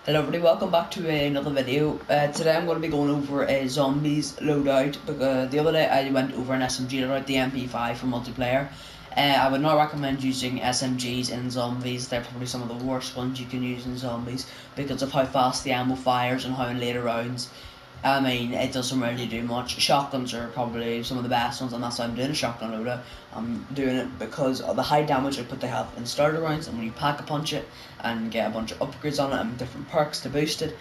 Hello everybody, welcome back to another video. Today I'm going to be going over a zombies loadout. The other day I went over an SMG loadout, the MP5 for multiplayer. I would not recommend using SMGs in zombies. They're probably some of the worst ones you can use in zombies because of how fast the ammo fires and how in later rounds, I mean, it doesn't really do much. Shotguns are probably some of the best ones, and that's why I'm doing a shotgun loadout. I'm doing it because of the high damage output they have in starter rounds, and when you pack a punch it and get a bunch of upgrades on it and different perks to boost it,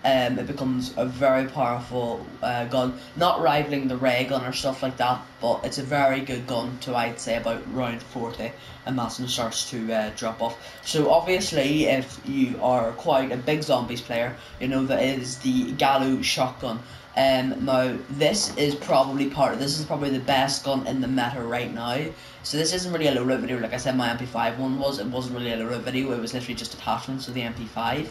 it becomes a very powerful gun. Not rivaling the ray gun or stuff like that, but it's a very good gun to, I'd say, about round 40, and that's when it starts to drop off. So obviously, if you are quite a big zombies player, you know that is the Gallo shotgun. Now this is probably the best gun in the meta right now. So this isn't really a loadout video, like I said my MP5 one was. It wasn't really a loadout video, it was literally just attachments to the MP5.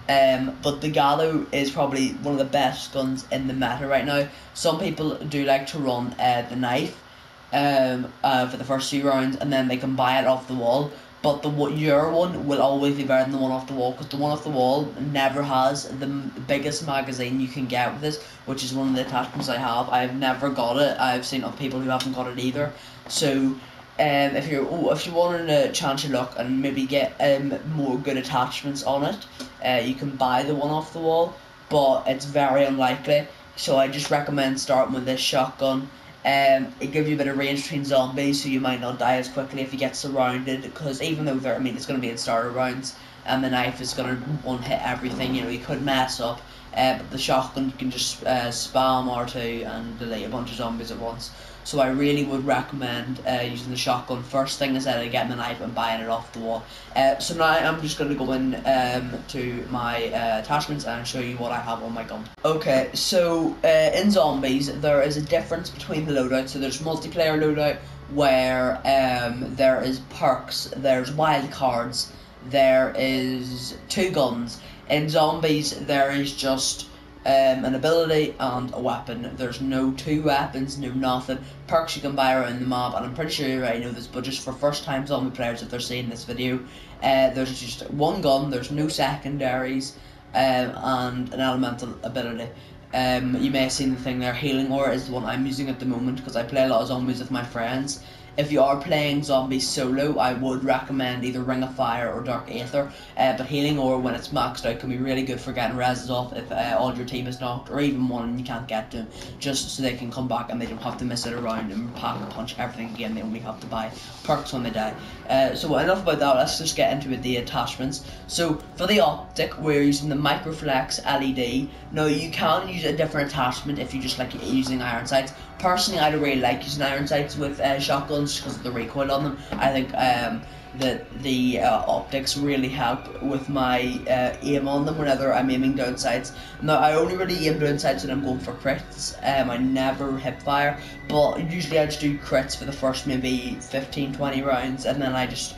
But the Gallo is probably one of the best guns in the meta right now. Some people do like to run the knife for the first few rounds, and then they can buy it off the wall. But your one will always be better than the one off the wall, because the one off the wall never has the biggest magazine you can get with this, which is one of the attachments I have. I've never got it. I've seen other people who haven't got it either. So if you wanted to chance your luck and maybe get more good attachments on it, you can buy the one off the wall, but it's very unlikely. So I just recommend starting with this shotgun. It gives you a bit of range between zombies, so you might not die as quickly if you get surrounded, because even though it's going to be in starter rounds, and the knife is going to one-hit everything, you could mess up, but the shotgun can just spam R2 and delete a bunch of zombies at once. So I really would recommend using the shotgun first thing instead of getting the knife and buying it off the wall. So now I'm just going to go in to my attachments and show you what I have on my gun. Okay, so in zombies there is a difference between the loadouts. So there's multiplayer loadout where there is perks, there's wild cards, there is 2 guns. In zombies there is just an ability and a weapon. There's no 2 weapons, no nothing. Perks you can buy around the map, and I'm pretty sure you already know this, but just for first time zombie players, if they're seeing this video, there's just 1 gun, there's no secondaries, and an elemental ability. You may have seen the thing there, healing ore is the one I'm using at the moment because I play a lot of zombies with my friends. If you are playing zombies solo, I would recommend either Ring of Fire or Dark Aether, but healing ore when it's maxed out can be really good for getting reses off if all your team is knocked, or even one and you can't get to them, just so they can come back and they don't have to miss it around and pack and punch everything again. They only have to buy perks when they die. So enough about that, let's just get into the attachments. So for the optic, we're using the Microflex LED. Now you can use a different attachment if you just like using iron sights. Personally, I don't really like using iron sights with shotguns because of the recoil on them. I think that the optics really help with my aim on them whenever I'm aiming down sights. Now, I only really aim down sights when I'm going for crits. I never hip fire, but usually I just do crits for the first maybe 15-20 rounds, and then I just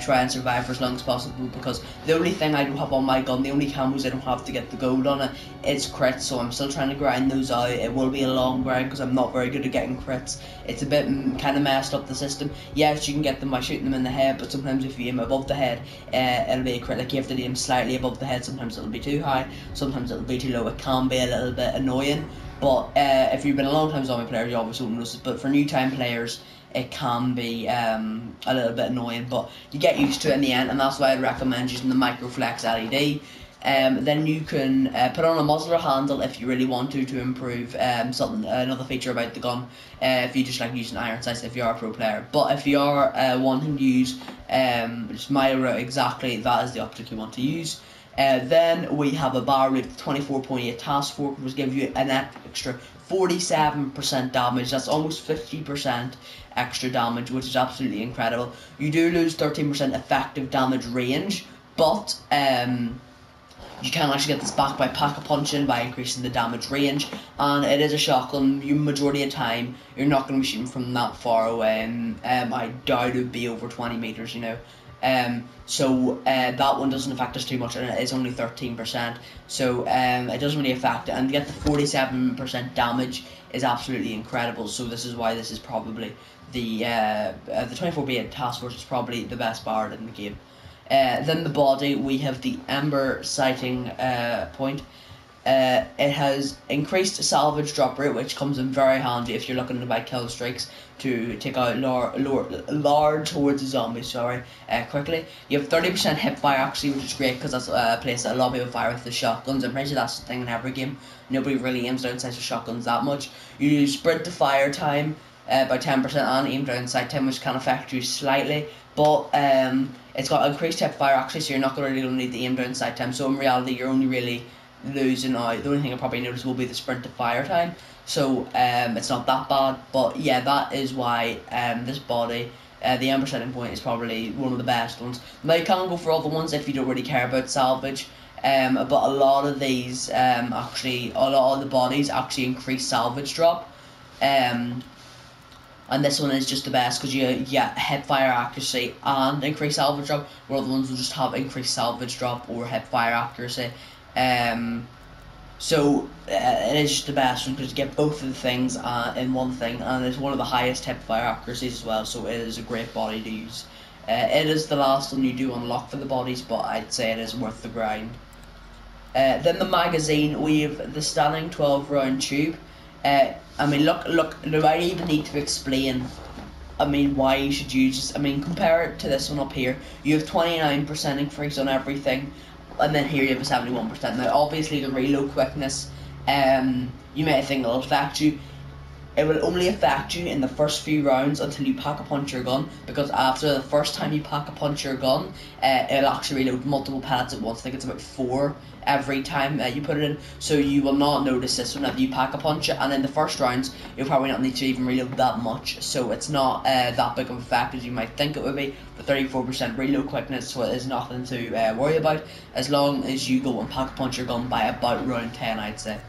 try and survive for as long as possible, because the only thing I don't have on my gun, the only camos I don't have to get the gold on it, is crits, so I'm still trying to grind those out. It will be a long grind because I'm not very good at getting crits. It's a bit kind of messed up the system. Yes, you can get them by shooting them in the head, but sometimes if you aim above the head, it'll be a crit. Like, you have to aim slightly above the head. Sometimes it'll be too high, sometimes it'll be too low. It can be a little bit annoying, but if you've been a long time zombie player, you obviously won't notice it. But for new time players, it can be a little bit annoying, but you get used to it in the end, and that's why I'd recommend using the Microflex LED. Then you can put on a muzzler handle if you really want to improve another feature about the gun, if you just like using iron sights if you are a pro player. But if you are wanting to use just my route exactly, that is the optic you want to use. Then we have a bar with 24.8 task force, which gives you an extra 47% damage. That's almost 50% extra damage, which is absolutely incredible. You do lose 13% effective damage range, but you can actually get this back by pack-a-punching, by increasing the damage range, and it is a shotgun. You majority of the time you're not going to be shooting from that far away, and I doubt it would be over 20 meters, so that one doesn't affect us too much, and it is only 13%, so it doesn't really affect it. And to get the 47% damage is absolutely incredible. So this is why this is probably the 24B task force is probably the best bar in the game. Then the body, we have the Ember sighting point. It has increased salvage drop rate, which comes in very handy if you're looking to buy kill streaks to take out large hordes of zombies, quickly. You have 30% hip fire actually, which is great because that's a place that a lot of people fire with the shotguns. I'm pretty sure that's the thing in every game. Nobody really aims down sights with shotguns that much. You use sprint to fire time by 10% and aim down sight time, which can affect you slightly, but it's got increased hip fire actually, so you're not really going to need the aim down sight time. So in reality, you're only really losing out. The only thing I probably notice will be the sprint to fire time, so it's not that bad. But yeah, that is why this body, the Ember setting point, is probably one of the best ones. Now you can go for other ones if you don't really care about salvage, but a lot of these actually, a lot of the bodies actually increase salvage drop, and this one is just the best because you get hip fire accuracy and increased salvage drop, where other ones will just have increased salvage drop or hip fire accuracy. So it is just the best one because you get both of the things in one thing, and it's one of the highest hip fire accuracies as well, so it is a great body to use. It is the last one you do unlock for the bodies, but I'd say it is worth the grind. Then the magazine, we have the Stanning 12 round tube. I mean, look, do I even need to explain, I mean, why you should use this? I mean, compare it to this one up here. You have 29% increase on everything, and then here you have a 71%. Now, obviously, the reload quickness, you may think it'll affect you. It will only affect you in the first few rounds until you pack a punch your gun, because after the first time you pack a punch your gun, it'll actually reload multiple pellets at once. I think it's about 4 every time you put it in, so you will not notice this whenever you pack a punch it, and in the first rounds you'll probably not need to even reload that much, so it's not that big of a fact as you might think it would be. The 34% reload quickness, so it is nothing to worry about, as long as you go and pack a punch your gun by about round 10, I'd say.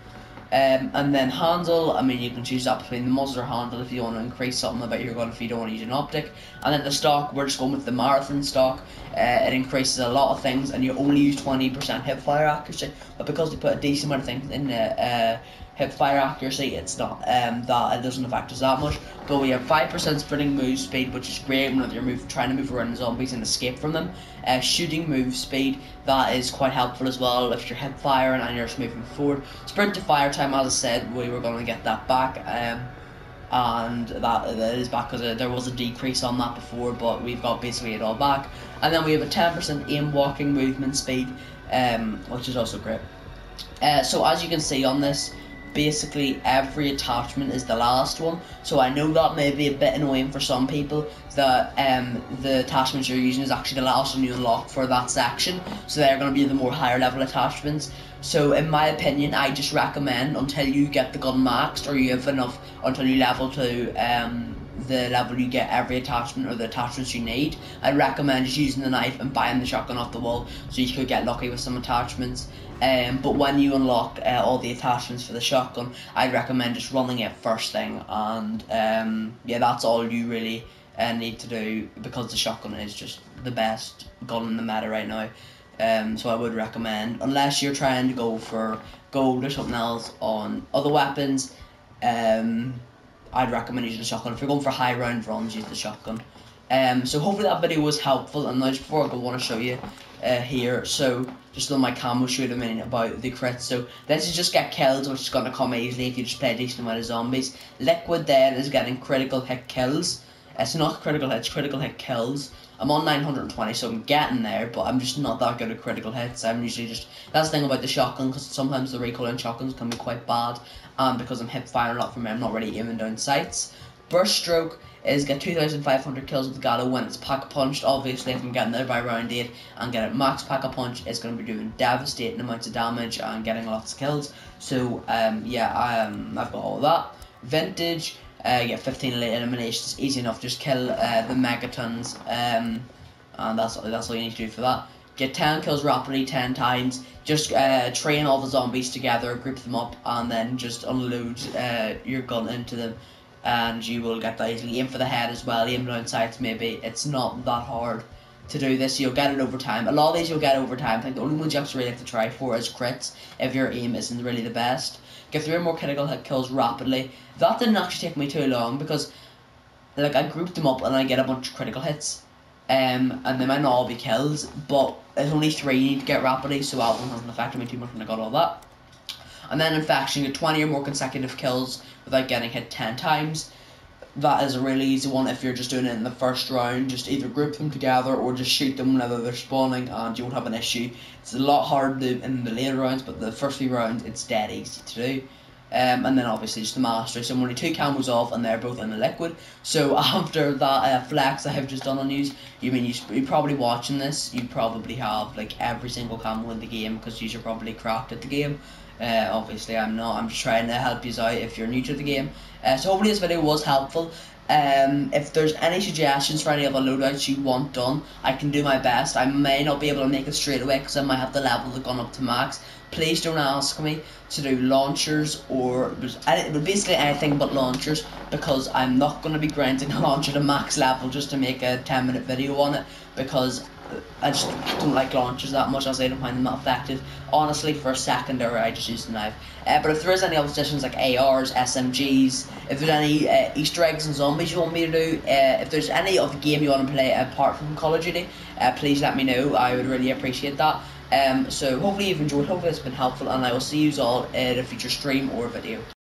And then handle, I mean, you can choose that between the muzzle or handle if you want to increase something about your gun, if you don't want to use an optic. And then the stock, we're just going with the marathon stock. It increases a lot of things, and you only use 20% hip fire accuracy, but because they put a decent amount of things in the hip fire accuracy, it's not that it doesn't affect us that much. But we have 5% sprinting move speed, which is great whenever you're trying to move around zombies and escape from them. Shooting move speed, that is quite helpful as well if you're hip firing and you're just moving forward. Sprint to fire time, as I said, we were going to get that back, and that is back because there was a decrease on that before, but we've got basically it all back. And then we have a 10% aim walking movement speed, which is also great. So as you can see on this, basically every attachment is the last one, so I know that may be a bit annoying for some people that the attachments you're using is actually the last one you unlock for that section, so they're going to be the more higher level attachments. So in my opinion, I just recommend until you get the gun maxed, or you have enough until you level to the level you get every attachment or the attachments you need, I'd recommend just using the knife and buying the shotgun off the wall, so you could get lucky with some attachments. But when you unlock all the attachments for the shotgun, I'd recommend just running it first thing, and yeah, that's all you really need to do, because the shotgun is just the best gun in the meta right now. So I would recommend, unless you're trying to go for gold or something else on other weapons, I'd recommend using the shotgun. If you're going for high round runs, use the shotgun. So hopefully that video was helpful, and now just before I go, I want to show you here, so just on my camera, show you a minute about the crits. So this is just get kills, which is going to come easily if you just play a decent amount of zombies. Liquid then is getting critical hit kills. It's not critical hits, critical hit kills. I'm on 920, so I'm getting there, but I'm just not that good at critical hits. I'm usually just, that's the thing about the shotgun, because sometimes the recoil in shotguns can be quite bad, and because I'm hip firing a lot from it, I'm not really aiming down sights. Burst stroke is get 2,500 kills with Gallo when it's pack punched. Obviously, if I'm getting there by round 8 and get it max pack a punch, it's going to be doing devastating amounts of damage and getting lots of kills. So yeah, I've got all of that. Vintage, get 15 elite eliminations, easy enough, just kill the megatons, and that's all you need to do for that. Get 10 kills rapidly 10 times, just train all the zombies together, group them up, and then just unload your gun into them, and you will get that easily. Aim for the head as well, aim down sights maybe. It's not that hard to do this, you'll get it over time. A lot of these you'll get over time. I think the only ones you actually really have to try for is crits, if your aim isn't really the best. Get 3 or more critical hit kills rapidly. That didn't actually take me too long, because like I grouped them up and I get a bunch of critical hits. and they might not all be kills, but it's only 3 you need to get rapidly, so that one hasn't affected me too much when I got all that. And then infection, you get 20 or more consecutive kills without getting hit 10 times. That is a really easy one if you're just doing it in the first round. Just either group them together or just shoot them whenever they're spawning and you won't have an issue. It's a lot harder in the later rounds, but the first few rounds it's dead easy to do. And then obviously just the mastery. So I'm only 2 camos off and they're both in the liquid. So after that flex I have just done on you're probably watching this, you probably have like every single camo in the game because you're probably cracked at the game. Obviously I'm not, I'm just trying to help you out if you're new to the game. So hopefully this video was helpful. If there's any suggestions for any other loadouts you want done, I can do my best. I may not be able to make it straight away because I might have to level the gun up to max. Please don't ask me to do launchers or basically anything but launchers, because I'm not going to be grinding a launcher to max level just to make a 10-minute video on it, because I just don't like launchers that much. As I don't find them that effective. Honestly, for a secondary, I just use the knife. But if there is any other additions like ARs, SMGs, if there's any Easter eggs and zombies you want me to do, if there's any other game you want to play apart from Call of Duty, please let me know. I would really appreciate that. So hopefully you've enjoyed, hopefully it's been helpful, and I will see you all in a future stream or video.